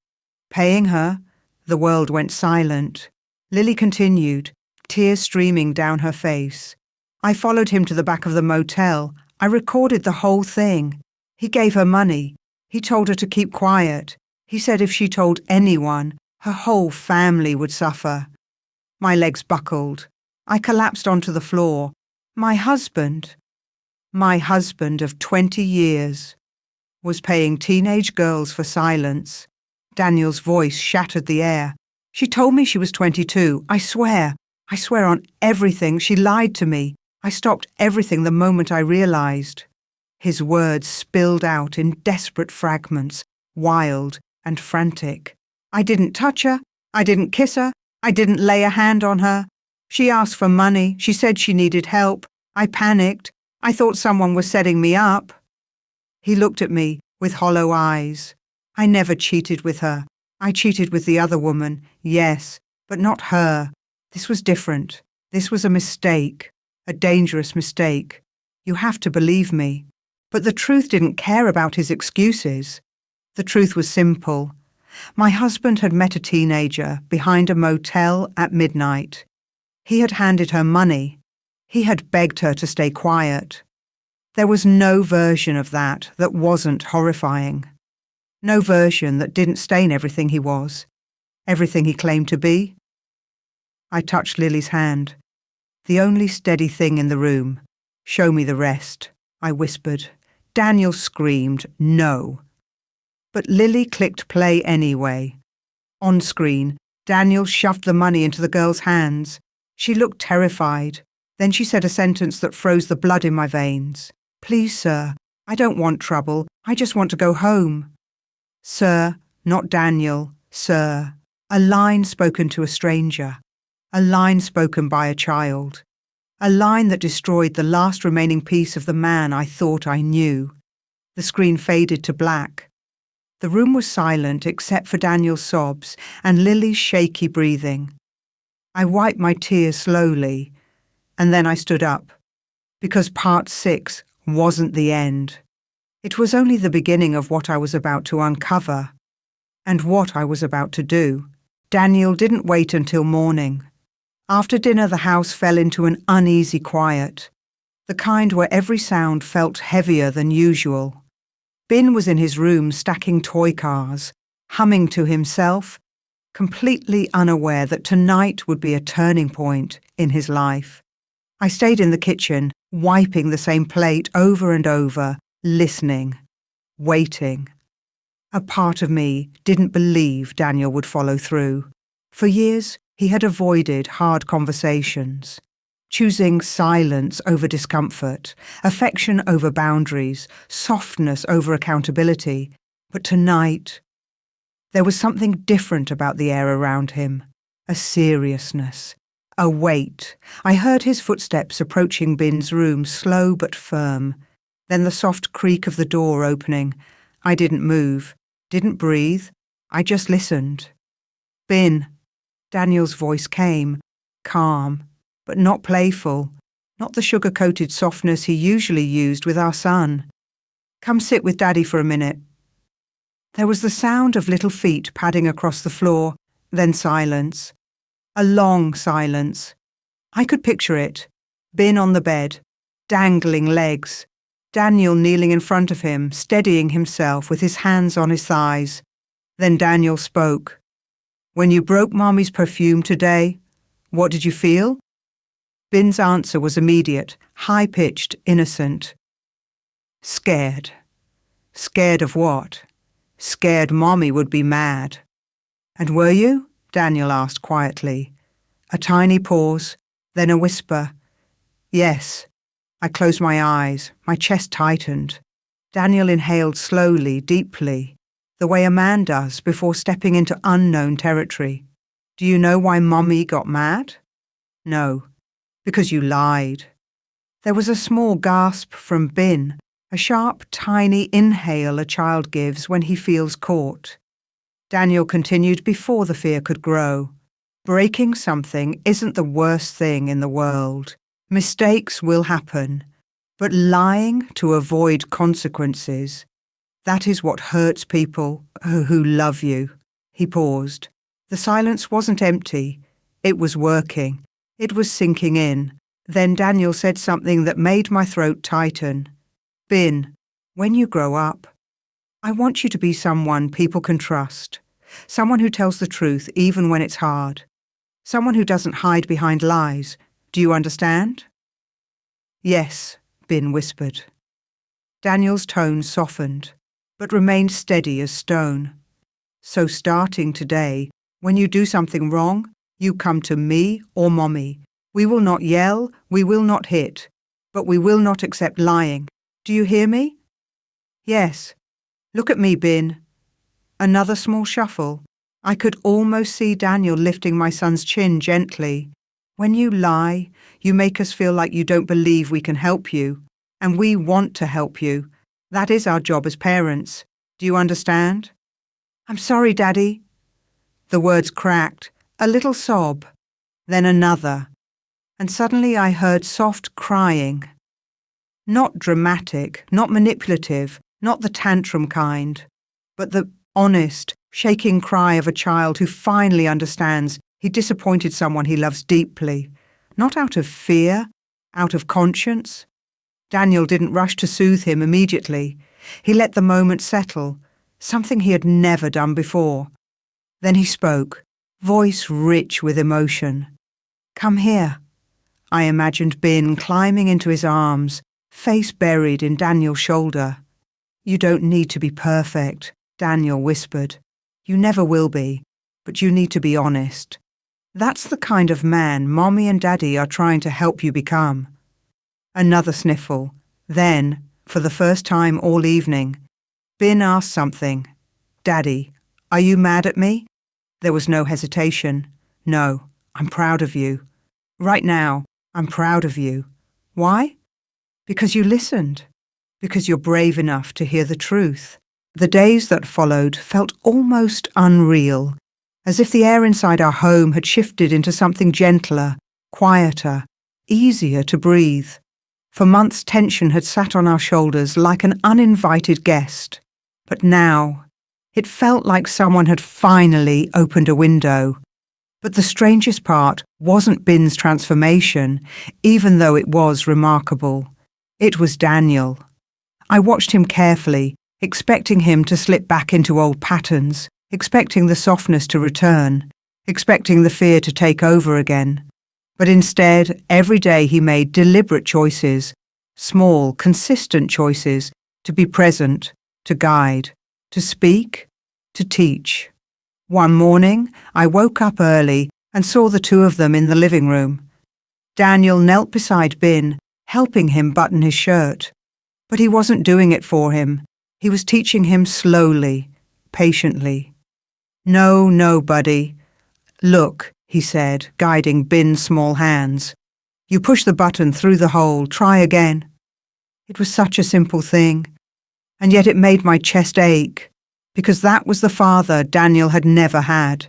Paying her? The world went silent. Lily continued, tears streaming down her face. I followed him to the back of the motel. I recorded the whole thing. He gave her money. He told her to keep quiet. He said if she told anyone, her whole family would suffer. My legs buckled. I collapsed onto the floor. My husband. My husband of 20 years was paying teenage girls for silence. Daniel's voice shattered the air. She told me she was 22. I swear on everything, she lied to me. I stopped everything the moment I realized. His words spilled out in desperate fragments, wild and frantic. I didn't touch her. I didn't kiss her. I didn't lay a hand on her. She asked for money. She said she needed help. I panicked. I thought someone was setting me up. He looked at me with hollow eyes. I never cheated with her. I cheated with the other woman, yes, but not her. This was different. This was a mistake, a dangerous mistake. You have to believe me. But the truth didn't care about his excuses. The truth was simple. My husband had met a teenager behind a motel at midnight. He had handed her money. He had begged her to stay quiet. There was no version of that wasn't horrifying. No version that didn't stain everything he was, everything he claimed to be. I touched Lily's hand. The only steady thing in the room. Show me the rest, I whispered. Daniel screamed, no. But Lily clicked play anyway. On screen, Daniel shoved the money into the girl's hands. She looked terrified. Then she said a sentence that froze the blood in my veins. Please, sir, I don't want trouble. I just want to go home. Sir, not Daniel, sir. A line spoken to a stranger. A line spoken by a child. A line that destroyed the last remaining piece of the man I thought I knew. The screen faded to black. The room was silent except for Daniel's sobs and Lily's shaky breathing. I wiped my tears slowly, and then I stood up, because part 6 wasn't the end. It was only the beginning of what I was about to uncover, and what I was about to do. Daniel didn't wait until morning. After dinner, the house fell into an uneasy quiet, the kind where every sound felt heavier than usual. Ben was in his room stacking toy cars, humming to himself, completely unaware that tonight would be a turning point in his life. I stayed in the kitchen, wiping the same plate over and over, listening, waiting. A part of me didn't believe Daniel would follow through. For years, he had avoided hard conversations, choosing silence over discomfort, affection over boundaries, softness over accountability. But tonight, there was something different about the air around him, a seriousness, a weight. I heard his footsteps approaching Ben's room, slow but firm. Then the soft creak of the door opening. I didn't move, didn't breathe. I just listened. Ben. Daniel's voice came, calm, but not playful, not the sugar-coated softness he usually used with our son. Come sit with Daddy for a minute. There was the sound of little feet padding across the floor, then silence. A long silence. I could picture it. Ben on the bed, dangling legs. Daniel kneeling in front of him, steadying himself with his hands on his thighs. Then Daniel spoke. When you broke Mommy's perfume today, what did you feel? Ben's answer was immediate, high-pitched, innocent. Scared. Scared of what? Scared Mommy would be mad. And were you? Daniel asked quietly. A tiny pause, then a whisper. Yes. I closed my eyes, my chest tightened. Daniel inhaled slowly, deeply, the way a man does before stepping into unknown territory. Do you know why Mommy got mad? No, because you lied. There was a small gasp from Ben, a sharp, tiny inhale a child gives when he feels caught. Daniel continued before the fear could grow. Breaking something isn't the worst thing in the world. Mistakes will happen, but lying to avoid consequences, that is what hurts people who love you. He paused. The silence wasn't empty. It was working. It was sinking in. Then Daniel said something that made my throat tighten. Ben, when you grow up, I want you to be someone people can trust. Someone who tells the truth even when it's hard. Someone who doesn't hide behind lies. Do you understand? Yes, Ben whispered. Daniel's tone softened, but remained steady as stone. So starting today, when you do something wrong, you come to me or Mommy. We will not yell, we will not hit, but we will not accept lying. Do you hear me? Yes. Look at me, Ben. Another small shuffle. I could almost see Daniel lifting my son's chin gently. When you lie, you make us feel like you don't believe we can help you. And we want to help you. That is our job as parents. Do you understand? I'm sorry, Daddy. The words cracked, a little sob, then another. And suddenly I heard soft crying. Not dramatic, not manipulative, not the tantrum kind, but the honest, shaking cry of a child who finally understands he disappointed someone he loves deeply, not out of fear, out of conscience. Daniel didn't rush to soothe him immediately. He let the moment settle, something he had never done before. Then he spoke, voice rich with emotion. Come here. I imagined Ben climbing into his arms, face buried in Daniel's shoulder. You don't need to be perfect, Daniel whispered. You never will be, but you need to be honest. That's the kind of man Mommy and Daddy are trying to help you become. Another sniffle. Then, for the first time all evening, Ben asked something. Daddy, are you mad at me? There was no hesitation. No, I'm proud of you. Right now, I'm proud of you. Why? Because you listened. Because you're brave enough to hear the truth. The days that followed felt almost unreal, as if the air inside our home had shifted into something gentler, quieter, easier to breathe. For months tension had sat on our shoulders like an uninvited guest. But now, it felt like someone had finally opened a window. But the strangest part wasn't Ben's transformation, even though it was remarkable. It was Daniel. I watched him carefully, expecting him to slip back into old patterns, expecting the softness to return, expecting the fear to take over again. But instead, every day he made deliberate choices, small, consistent choices, to be present, to guide, to speak, to teach. One morning, I woke up early and saw the two of them in the living room. Daniel knelt beside Ben, helping him button his shirt. But he wasn't doing it for him. He was teaching him slowly, patiently. No, buddy. Look, he said, guiding Ben's small hands. You push the button through the hole, try again. It was such a simple thing, and yet it made my chest ache, because that was the father Daniel had never had.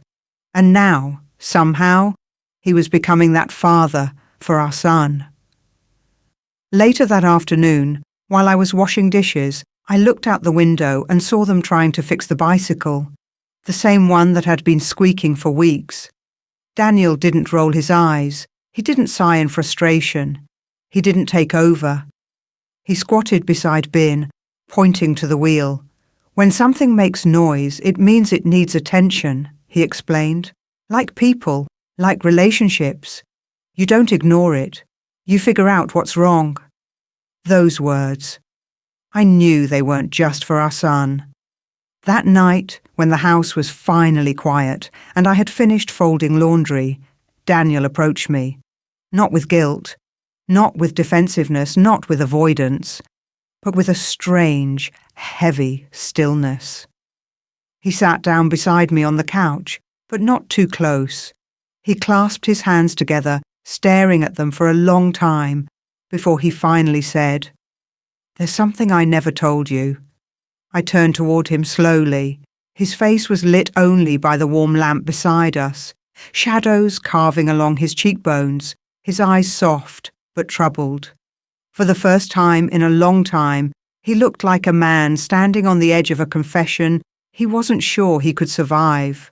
And now, somehow, he was becoming that father for our son. Later that afternoon, while I was washing dishes, I looked out the window and saw them trying to fix the bicycle, the same one that had been squeaking for weeks. Daniel didn't roll his eyes. He didn't sigh in frustration. He didn't take over. He squatted beside Ben, pointing to the wheel. When something makes noise, it means it needs attention, he explained. Like people, like relationships. You don't ignore it. You figure out what's wrong. Those words. I knew they weren't just for our son. That night, when the house was finally quiet and I had finished folding laundry, Daniel approached me. Not with guilt, not with defensiveness, not with avoidance, but with a strange, heavy stillness. He sat down beside me on the couch, but not too close. He clasped his hands together, staring at them for a long time, before he finally said, "There's something I never told you." I turned toward him slowly. His face was lit only by the warm lamp beside us, shadows carving along his cheekbones, his eyes soft but troubled. For the first time in a long time, he looked like a man standing on the edge of a confession he wasn't sure he could survive.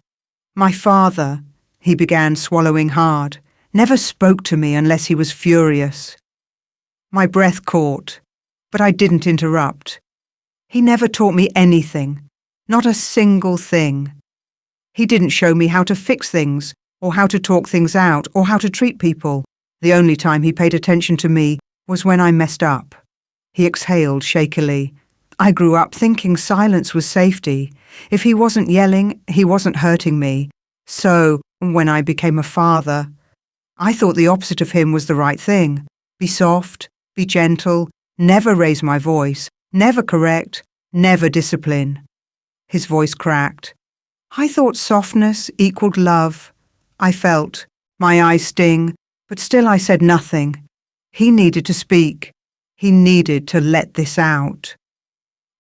My father, he began, swallowing hard, never spoke to me unless he was furious. My breath caught, but I didn't interrupt. He never taught me anything, not a single thing. He didn't show me how to fix things, or how to talk things out, or how to treat people. The only time he paid attention to me was when I messed up. He exhaled shakily. I grew up thinking silence was safety. If he wasn't yelling, he wasn't hurting me. So, when I became a father, I thought the opposite of him was the right thing. Be soft, be gentle, never raise my voice, never correct, never discipline. His voice cracked. I thought softness equaled love. I felt. My eyes sting, but still I said nothing. He needed to speak. He needed to let this out.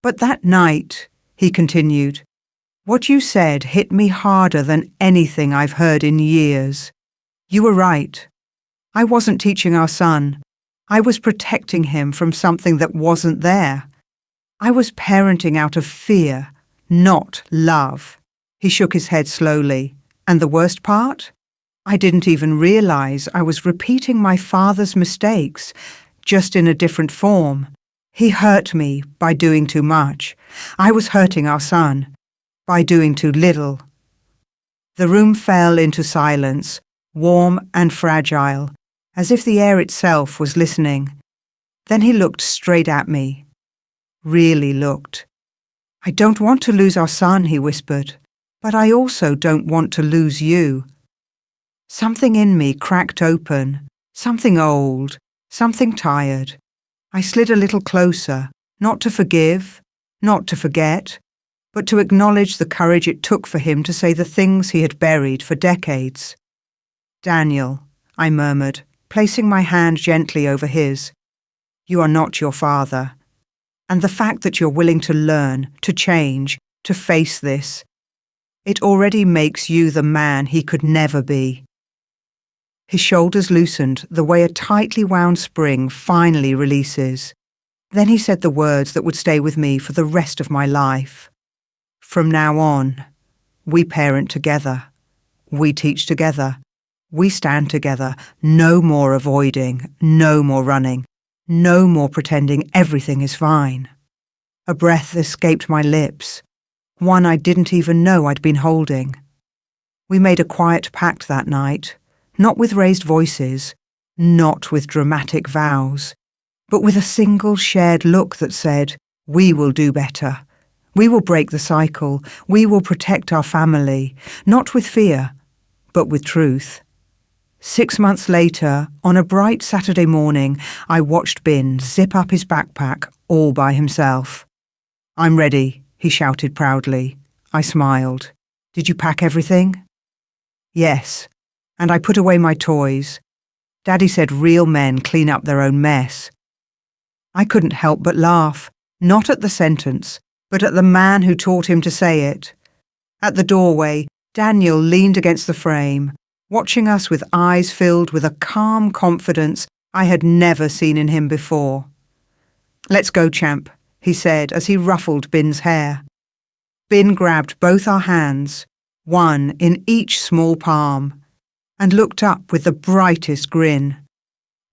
But that night, he continued, what you said hit me harder than anything I've heard in years. You were right. I wasn't teaching our son. I was protecting him from something that wasn't there. I was parenting out of fear, not love. He shook his head slowly. And the worst part? I didn't even realize I was repeating my father's mistakes, just in a different form. He hurt me by doing too much. I was hurting our son by doing too little. The room fell into silence, warm and fragile, as if the air itself was listening. Then he looked straight at me. Really looked. I don't want to lose our son, he whispered, but I also don't want to lose you. Something in me cracked open, something old, something tired. I slid a little closer, not to forgive, not to forget, but to acknowledge the courage it took for him to say the things he had buried for decades. Daniel, I murmured, placing my hand gently over his. You are not your father. And the fact that you're willing to learn, to change, to face this, it already makes you the man he could never be. His shoulders loosened the way a tightly wound spring finally releases. Then he said the words that would stay with me for the rest of my life. From now on, we parent together. We teach together. We stand together. No more avoiding, no more running, no more pretending everything is fine. A breath escaped my lips, one I didn't even know I'd been holding. We made a quiet pact that night. Not with raised voices, not with dramatic vows, but with a single shared look that said, we will do better. We will break the cycle. We will protect our family, not with fear, but with truth. 6 months later, on a bright Saturday morning, I watched Bin zip up his backpack all by himself. I'm ready, he shouted proudly. I smiled. Did you pack everything? Yes. And I put away my toys. Daddy said real men clean up their own mess. I couldn't help but laugh, not at the sentence, but at the man who taught him to say it. At the doorway, Daniel leaned against the frame, watching us with eyes filled with a calm confidence I had never seen in him before. Let's go, champ, he said as he ruffled Bin's hair. Bin grabbed both our hands, one in each small palm, and looked up with the brightest grin.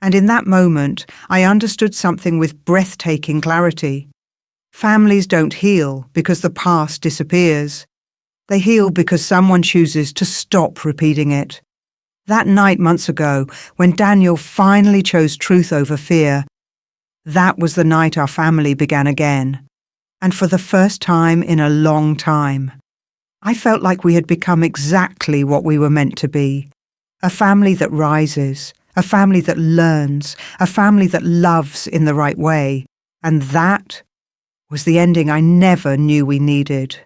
And in that moment, I understood something with breathtaking clarity. Families don't heal because the past disappears. They heal because someone chooses to stop repeating it. That night months ago, when Daniel finally chose truth over fear, that was the night our family began again. And for the first time in a long time, I felt like we had become exactly what we were meant to be. A family that rises, a family that learns, a family that loves in the right way. And that was the ending I never knew we needed.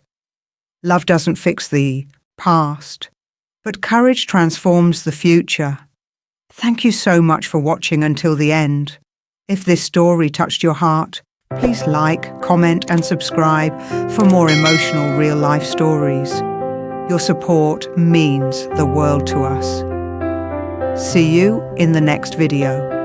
Love doesn't fix the past, but courage transforms the future. Thank you so much for watching until the end. If this story touched your heart, please like, comment and subscribe for more emotional real-life stories. Your support means the world to us. See you in the next video.